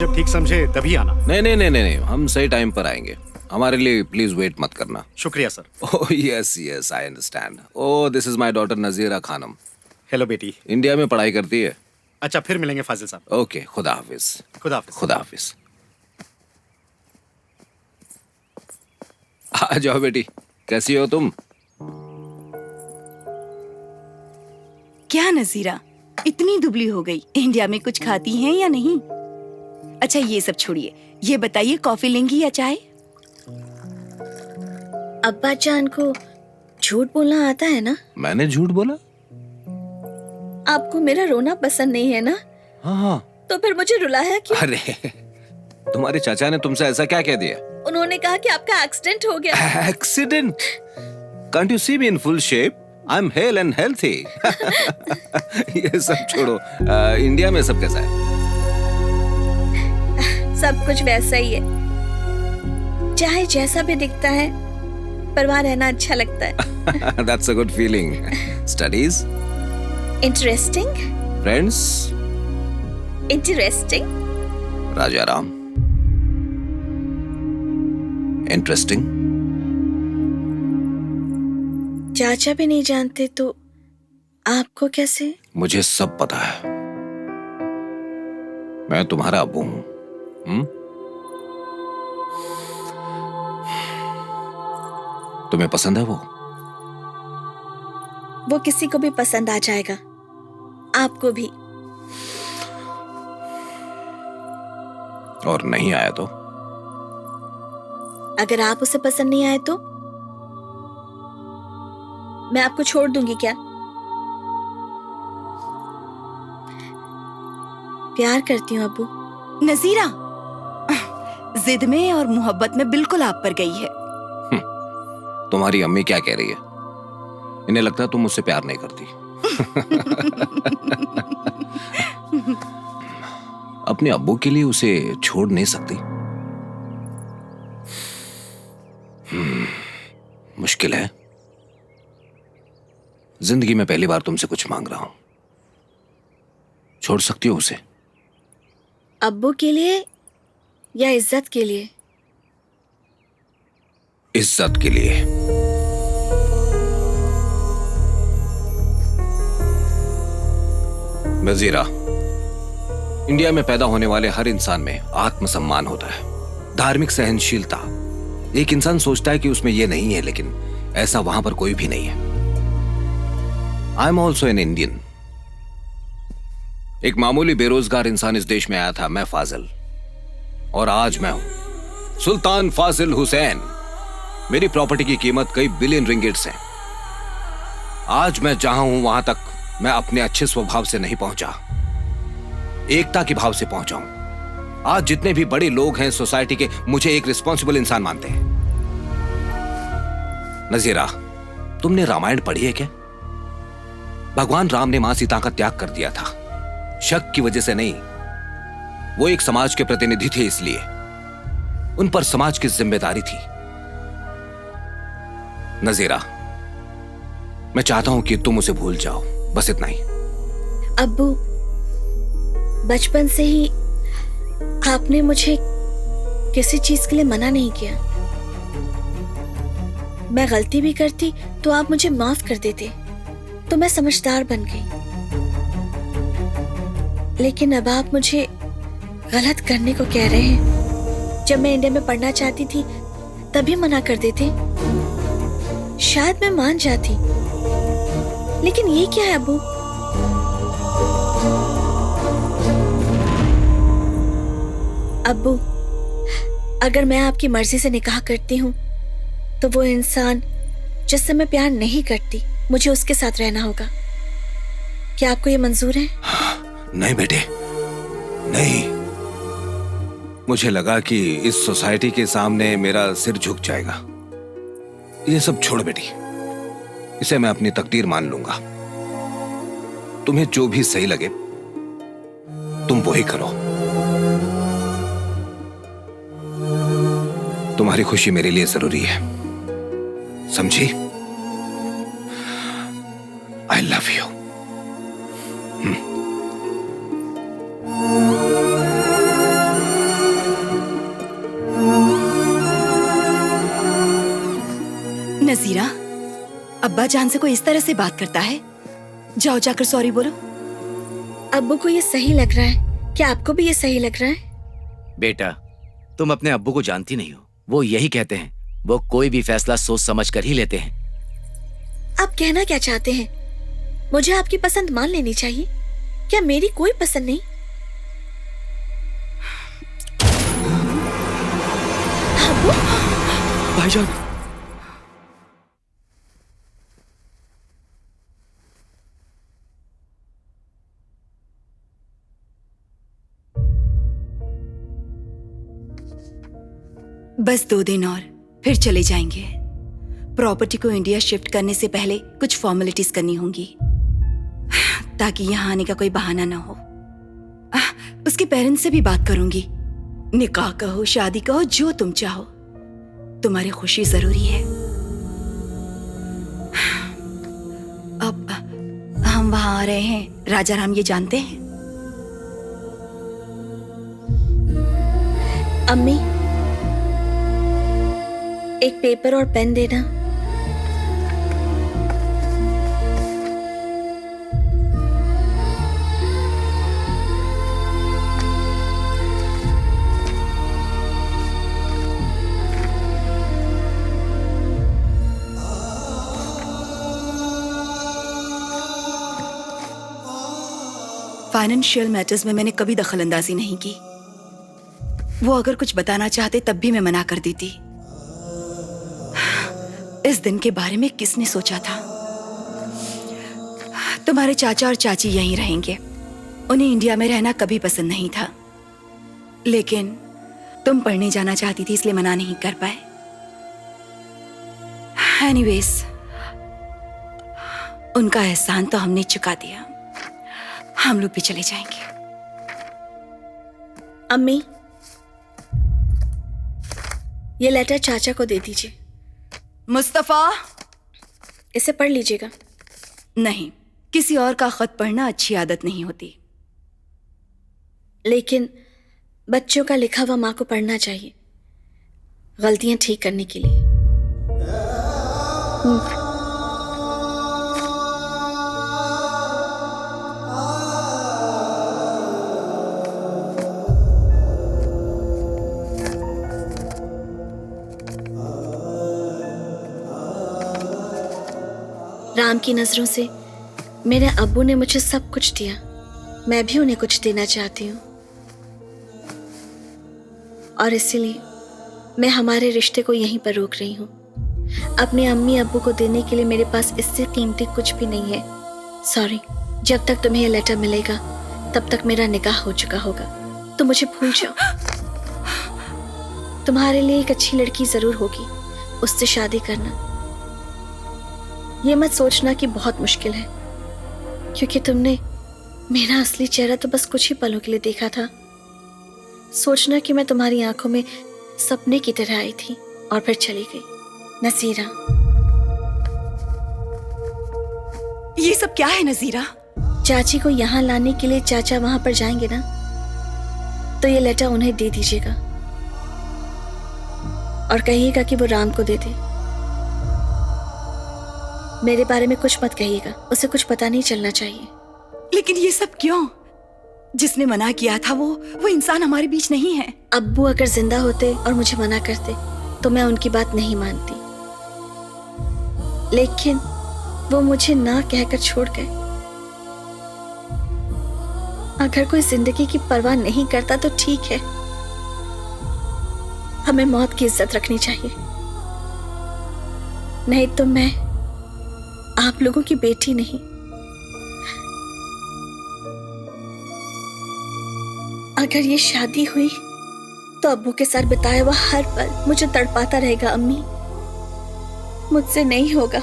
जब ठीक समझे तभी आना। नहीं नहीं नहीं नहीं, हम सही टाइम पर आएंगे। हमारे लिए प्लीज वेट मत करना। शुक्रिया sir. Oh yes yes, I understand. Oh this is my daughter Nazira Khanam. Hello बेटी। इंडिया में पढ़ाई करती है। अच्छा फिर मिलेंगे फाजिल साहब। ओके, खुदा हाफिज। खुदा हाफिज। खुदा हाफिज। आ जाओ बेटी, कैसी हो तुम? क्या नजीरा, इतनी दुबली हो गई, इंडिया में कुछ खाती हैं या नहीं? अच्छा ये सब छोड़िए, ये बताइए कॉफी लेंगी या चाय? अब्बा जान को झूठ बोलना आता है ना? मैंने झूठ बोला? आपको मेरा रोना पसंद नहीं है ना? हाँ हाँ। तो फिर मुझे रुलाया क्यों? अरे तुम्हारे चाचा ने तुमसे ऐसा क्या कह दिया? उन्होंने कहा कि आपका एक्सीडेंट हो गया। Accident? Can't you see me in full shape? I'm hale and healthy. ये सब छोड़ो, इंडिया में सब कैसा है? सब कुछ वैसा ही है, चाहे जैसा भी दिखता है, पर वहाँ रहना अच्छा लगता है। That's a good feeling. Studies? Interesting? Friends? Interesting? Rajaram? Interesting? चाचा भी नहीं जानते तो आपको कैसे? मुझे सब पता है। मैं तुम्हारा अब्बू हूं। तुम्हें पसंद है वो? वो किसी को भी पसंद आ जाएगा, आपको भी। और नहीं आया तो? अगर आप उसे पसंद नहीं आए तो मैं आपको छोड़ दूंगी क्या? प्यार करती हूँ अब्बू। नजीरा जिद में और मोहब्बत में बिल्कुल आप पर गई है। तुम्हारी अम्मी क्या कह रही है? इन्हें लगता है तुम मुझसे प्यार नहीं करती। अपने अब्बू के लिए उसे छोड़ नहीं सकती? मुश्किल है। जिंदगी में पहली बार तुमसे कुछ मांग रहा हूं। छोड़ सकती हो उसे? अब्बू के लिए या इज्जत के लिए? इज्जत के लिए। नजीरा, इंडिया में पैदा होने वाले हर इंसान में आत्मसम्मान होता है, धार्मिक सहनशीलता। एक इंसान सोचता है कि उसमें यह नहीं है, लेकिन ऐसा वहां पर कोई भी नहीं है। I am also an Indian. एक मामूली बेरोजगार इंसान इस देश में आया था, मैं फाजिल, और आज मैं हूं सुल्तान फाजिल हुसैन। मेरी प्रॉपर्टी की कीमत कई बिलियन रिंगिट्स है। आज मैं जहां हूं वहां तक मैं अपने अच्छे स्वभाव से नहीं पहुंचा, एकता के भाव से पहुंचा हूं। आज जितने भी बड़े लोग हैं सोसाइटी के, मुझे एक रिस्पॉन्सिबल इंसान मानते हैं। नजीरा, तुमने रामायण पढ़ी है क्या? भगवान राम ने मां सीता का त्याग कर दिया था, शक की वजह से नहीं। वो एक समाज के प्रतिनिधि थे, इसलिए उन पर समाज की जिम्मेदारी थी। नजीरा, मैं चाहता हूं कि तुम उसे भूल जाओ, बस इतना ही। अब्बू, बचपन से ही आपने मुझे किसी चीज के लिए मना नहीं किया। मैं गलती भी करती तो आप मुझे माफ कर देते, तो मैं समझदार बन गई। लेकिन अब आप मुझे गलत करने को कह रहे हैं। जब मैं इंडिया में पढ़ना चाहती थी तभी मना कर देते, शायद मैं मान जाती। लेकिन ये क्या है अब्बू? अब्बू, अगर मैं आपकी मर्जी से निकाह करती हूँ तो वो इंसान जिससे मैं प्यार नहीं करती, मुझे उसके साथ रहना होगा। क्या आपको ये मंजूर है? नहीं बेटे, नहीं। मुझे लगा कि इस सोसाइटी के सामने मेरा सिर झुक जाएगा। ये सब छोड़ बेटी, इसे मैं अपनी तकदीर मान लूंगा। तुम्हें जो भी सही लगे तुम वही करो। तुम्हारी खुशी मेरे लिए जरूरी है, समझी? I love you. अब्बा जान से कोई इस तरह से बात करता है? जाओ जाकर सॉरी बोलो। अब्बू को ये सही लग रहा है, क्या आपको भी ये सही लग रहा है? बेटा, तुम अपने अब्बू को जानती नहीं हो। वो यही कहते हैं, वो कोई भी फैसला सोच समझ कर ही लेते हैं। आप कहना क्या चाहते हैं? मुझे आपकी पसंद मान लेनी चाहिए? क्या मेरी कोई पसंद नहीं? अब्बू, भाईजान, बस 2 दिन और फिर चले जाएंगे। प्रॉपर्टी को इंडिया शिफ्ट करने से पहले कुछ फॉर्मेलिटीज करनी होंगी ताकि यहाँ आने का कोई बहाना ना हो। उसके पेरेंट्स से भी बात करूंगी। निकाह कहो, शादी कहो, जो तुम चाहो। तुम्हारी खुशी जरूरी है। अब हम वहां आ रहे हैं, राजा राम ये जानते हैं? अम्मी, एक पेपर और पेन देना। फाइनेंशियल मैटर्स में मैंने कभी दखल अंदाजी नहीं की। वो अगर कुछ बताना चाहते तब भी मैं मना कर देती। इस दिन के बारे में किसने सोचा था? तुम्हारे चाचा और चाची यहीं रहेंगे। उन्हें इंडिया में रहना कभी पसंद नहीं था, लेकिन तुम पढ़ने जाना चाहती थी इसलिए मना नहीं कर पाए। एनीवेज, उनका एहसान तो हमने चुका दिया। हम लोग भी चले जाएंगे। अम्मी, ये लेटर चाचा को दे दीजिए। मुस्तफा, इसे पढ़ लीजिएगा। नहीं, किसी और का खत पढ़ना अच्छी आदत नहीं होती। लेकिन बच्चों का लिखा हुआ माँ को पढ़ना चाहिए, गलतियां ठीक करने के लिए। राम की नजरों से मेरे अब्बू ने मुझे सब कुछ दिया, मैं भी उन्हें कुछ देना चाहती हूँ, और इसीलिए मैं हमारे रिश्ते को यहीं पर रोक रही हूँ। अपने अम्मी अब्बू को देने के लिए मेरे पास इससे कीमती कुछ भी नहीं है। सॉरी, जब तक तुम्हें यह लेटर मिलेगा तब तक मेरा निकाह हो चुका होगा, तो मुझे भूल जाओ। तुम्हारे लिए एक अच्छी लड़की जरूर होगी, उससे शादी करना। ये मत सोचना कि बहुत मुश्किल है, क्योंकि तुमने मेरा असली चेहरा तो बस कुछ ही पलों के लिए देखा था। सोचना कि मैं तुम्हारी आंखों में सपने की तरह आई थी और फिर चली गई। नसीरा, ये सब क्या है नजीरा? चाची को यहाँ लाने के लिए चाचा वहां पर जाएंगे ना, तो ये लेटर उन्हें दे दीजिएगा और कहिएगा कि वो राम को दे दे। मेरे बारे में कुछ मत कहिएगा, उसे कुछ पता नहीं चलना चाहिए। लेकिन ये सब क्यों? जिसने मना किया था वो इंसान हमारे बीच नहीं है। अब्बू अगर जिंदा होते और मुझे मना करते तो मैं उनकी बात नहीं मानती, लेकिन वो मुझे ना कहकर छोड़ गए। अगर कोई जिंदगी की परवाह नहीं करता तो ठीक है, हमें मौत की इज्जत रखनी चाहिए। नहीं तो मैं आप लोगों की बेटी नहीं। अगर ये शादी हुई तो अब्बू के साथ बिताया हुआ हर पल मुझे तड़पाता रहेगा। अम्मी, मुझसे नहीं होगा।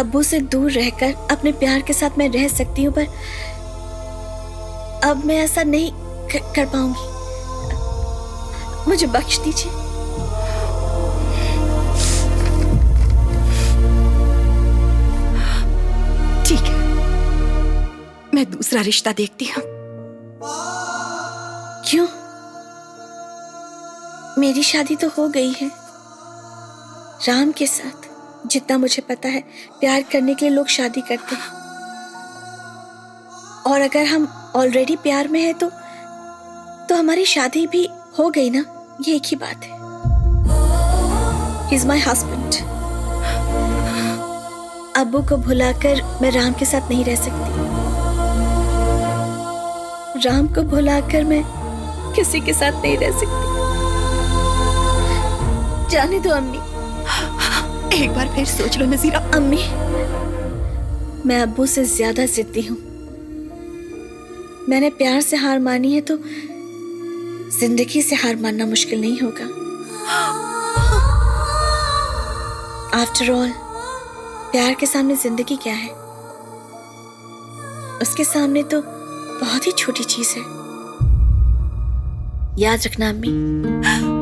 अब्बू से दूर रहकर अपने प्यार के साथ मैं रह सकती हूँ, पर अब मैं ऐसा नहीं कर पाऊंगी। मुझे बख्श दीजिए। ठीक है, मैं दूसरा रिश्ता देखती हूँ। क्यों? मेरी शादी तो हो गई है राम के साथ। जितना मुझे पता है, प्यार करने के लिए लोग शादी करते हैं, और अगर हम ऑलरेडी प्यार में हैं तो हमारी शादी भी हो गई ना, ये एक ही बात है। He is my husband. अब्बू को भुलाकर मैं राम के साथ नहीं रह सकती। राम को भुलाकर मैं किसी के साथ नहीं रह सकती। जाने दो अम्मी। एक बार फिर सोच लो नजीरा। अम्मी, मैं अब्बू से ज्यादा जिद्दी हूँ। मैंने प्यार से हार मानी है तो जिंदगी से हार मानना मुश्किल नहीं होगा। आफ्टर ऑल, प्यार के सामने जिंदगी क्या है? उसके सामने तो बहुत ही छोटी चीज है। याद रखना अम्मी।